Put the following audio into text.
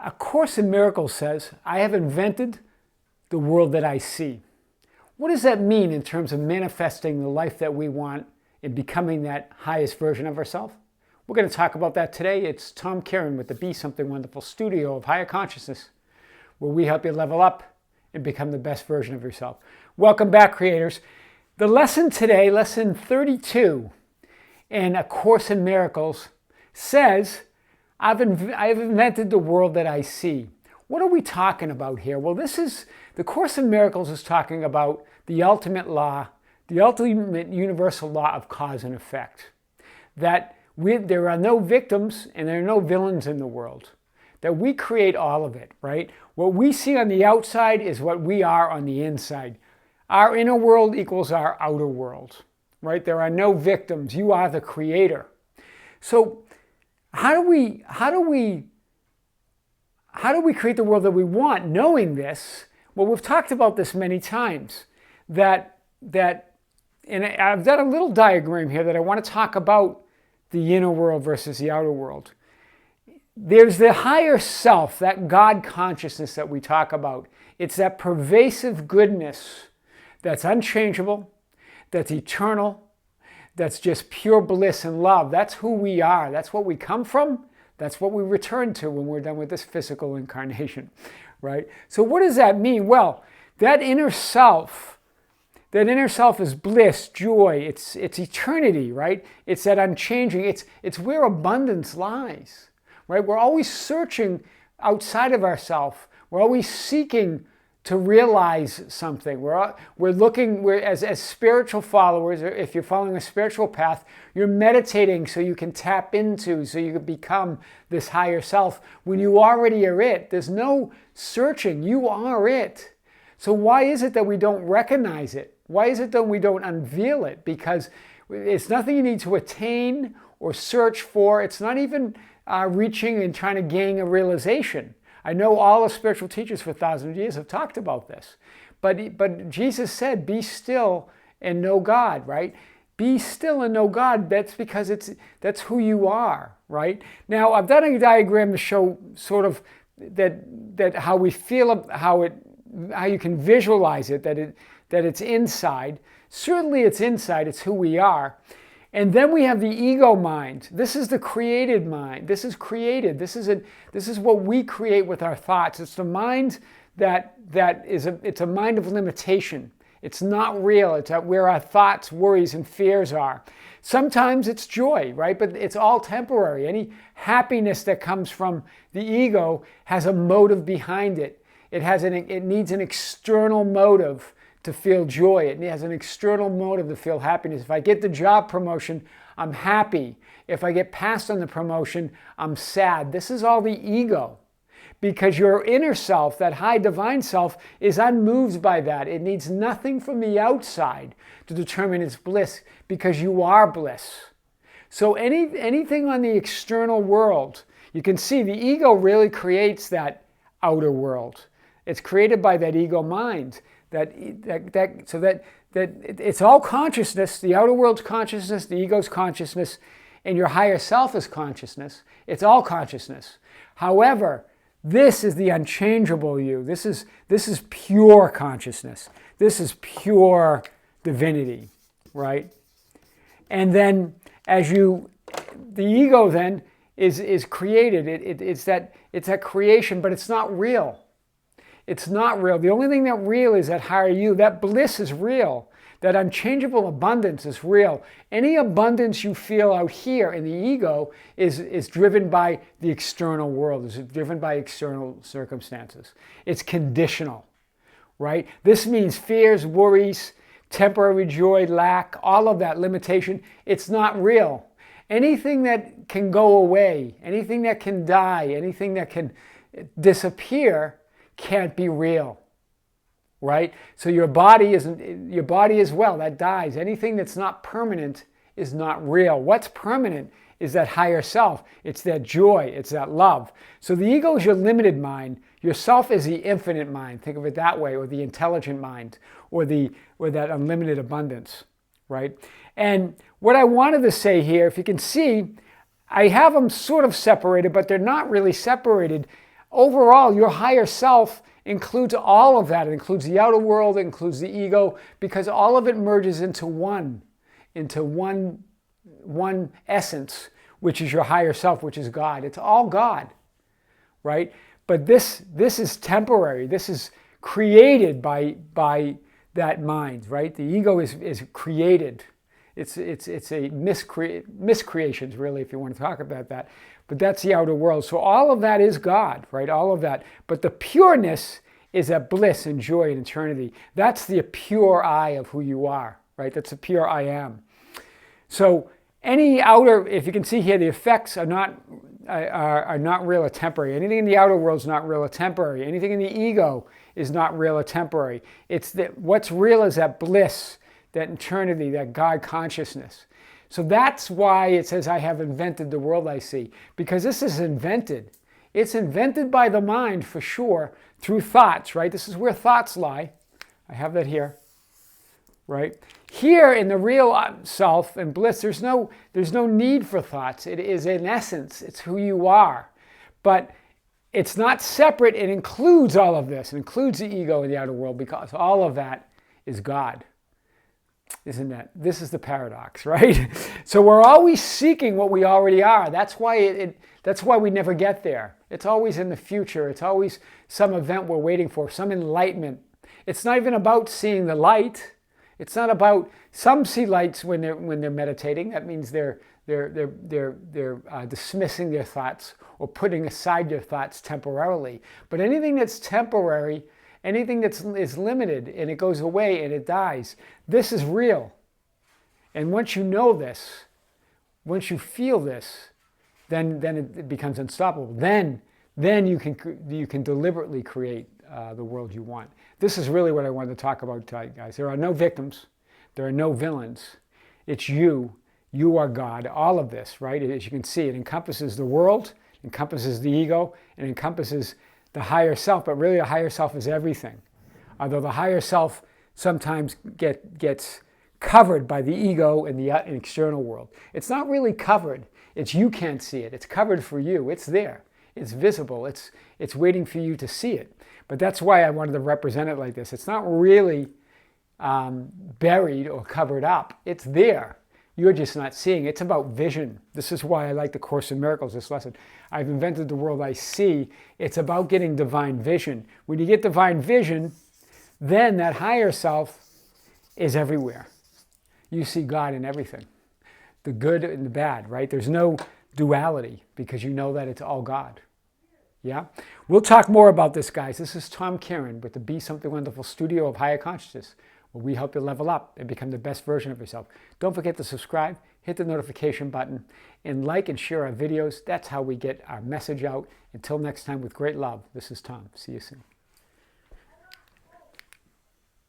A Course in Miracles says, I have invented the world that I see. What does that mean in terms of manifesting the life that we want and becoming that highest version of ourselves? We're going to talk about that today. It's Tom Kieran with the Be Something Wonderful studio of Higher Consciousness, where we help you level up and become the best version of yourself. Welcome back, creators. The lesson today, lesson 32 in A Course in Miracles, says, I've invented the world that I see. What are we talking about here? Well, the Course in Miracles is talking about the ultimate law, the ultimate universal law of cause and effect. That there are no victims and there are no villains in the world. That we create all of it, right? What we see on the outside is what we are on the inside. Our inner world equals our outer world, right? There are no victims. You are the creator. So how do we create the world that we want? Knowing this, well, we've talked about this many times, and I've done a little diagram here that I want to talk about the inner world versus the outer world. There's the higher self, that God consciousness that we talk about. It's that pervasive goodness that's unchangeable, that's eternal, that's just pure bliss and love. That's who we are. That's what we come from. That's what we return to when we're done with this physical incarnation, right? So what does that mean? Well, that inner self is bliss, joy. It's eternity, right? It's that unchanging. It's where abundance lies, right? We're always searching outside of ourselves. We're always seeking to realize something. We're looking, as spiritual followers, or if you're following a spiritual path, you're meditating so you can tap into, so you can become this higher self. When you already are it, there's no searching. You are it. So why is it that we don't recognize it? Why is it that we don't unveil it? Because it's nothing you need to attain or search for. It's not even reaching and trying to gain a realization. I know all the spiritual teachers for thousands of years have talked about this. But Jesus said, be still and know God, right? Be still and know God. That's because that's who you are, right? Now, I've done a diagram to show sort of that how we feel, how you can visualize it, that it's inside. Certainly it's inside, it's who we are. And then we have the ego mind. This is the created mind. This is created. This is what we create with our thoughts. It's the mind it's a mind of limitation. It's not real. It's where our thoughts, worries, and fears are. Sometimes it's joy, right? But it's all temporary. Any happiness that comes from the ego has a motive behind it. It needs an external motive to feel joy. It has an external motive to feel happiness. If I get the job promotion, I'm happy. If I get passed on the promotion, I'm sad. This is all the ego. Because your inner self, that high divine self, is unmoved by that. It needs nothing from the outside to determine its bliss, because you are bliss. So anything on the external world, you can see the ego really creates that outer world. It's created by that ego mind. So that it's all consciousness. The outer world's consciousness, the ego's consciousness, and your higher self is consciousness. It's all consciousness. However, this is the unchangeable you. This is pure consciousness. This is pure divinity, right? And then the ego then is created. It's that creation, but it's not real. It's not real. The only thing that's real is that higher you. That bliss is real. That unchangeable abundance is real. Any abundance you feel out here in the ego is driven by the external world. It's driven by external circumstances. It's conditional, right? This means fears, worries, temporary joy, lack, all of that limitation. It's not real. Anything that can go away, anything that can die, anything that can disappear can't be real, right? So your body as well, that dies. Anything that's not permanent is not real. What's permanent is that higher self. It's that joy. It's that love. So the ego is your limited mind. Yourself is the infinite mind. Think of it that way, or the intelligent mind, or that unlimited abundance, right? And what I wanted to say here, if you can see, I have them sort of separated, but they're not really separated. overall, your higher self includes all of that. It includes the outer world, it includes the ego, because all of it merges into one essence, which is your higher self, which is God. It's all God, right? But this is temporary. This is created by that mind, right? The ego is created. It's a miscreations, really, if you want to talk about that. But that's the outer world. So all of that is God, right? All of that. But the pureness is a bliss and joy and eternity. That's the pure I of who you are, right? That's the pure I am. So any outer, if you can see here, the effects are not real or temporary. Anything in the outer world is not real or temporary. Anything in the ego is not real or temporary. It's that what's real is that bliss, that eternity, that God consciousness. So that's why it says, I have invented the world I see. Because this is invented. It's invented by the mind, for sure, through thoughts, right? This is where thoughts lie. I have that here, right? Here in the real self and bliss, there's no need for thoughts. It is in essence. It's who you are. But it's not separate. It includes all of this. It includes the ego and the outer world, because all of that is God. Isn't that? This is the paradox, right? So we're always seeking what we already are. That's why that's why we never get there. It's always in the future. It's always some event we're waiting for, some enlightenment. It's not even about seeing the light. It's not about, some see lights when they're meditating. That means they're dismissing their thoughts or putting aside their thoughts temporarily. But anything that's temporary, anything that is limited and it goes away and it dies, this is real. And once you know this, once you feel this, then it becomes unstoppable. Then you can deliberately create the world you want. This is really what I wanted to talk about tonight, guys. There are no victims. There are no villains. It's you. You are God. All of this, right? As you can see, it encompasses the world, encompasses the ego, and encompasses the higher self. But really, the higher self is everything. Although the higher self sometimes gets covered by the ego and the external world. It's not really covered. It's you can't see it. It's covered for you. It's there. It's visible. It's waiting for you to see it. But that's why I wanted to represent it like this. It's not really buried or covered up. It's there. You're just not seeing. It's about vision. This is why I like the Course in Miracles, this lesson. I've invented the world I see. It's about getting divine vision. When you get divine vision, then that higher self is everywhere. You see God in everything. The good and the bad, right? There's no duality because you know that it's all God. Yeah? We'll talk more about this, guys. This is Tom Kieran with the Be Something Wonderful studio of Higher Consciousness, where we help you level up and become the best version of yourself. Don't forget to subscribe, hit the notification button, and like and share our videos. That's how we get our message out. Until next time, with great love, this is Tom. See you soon.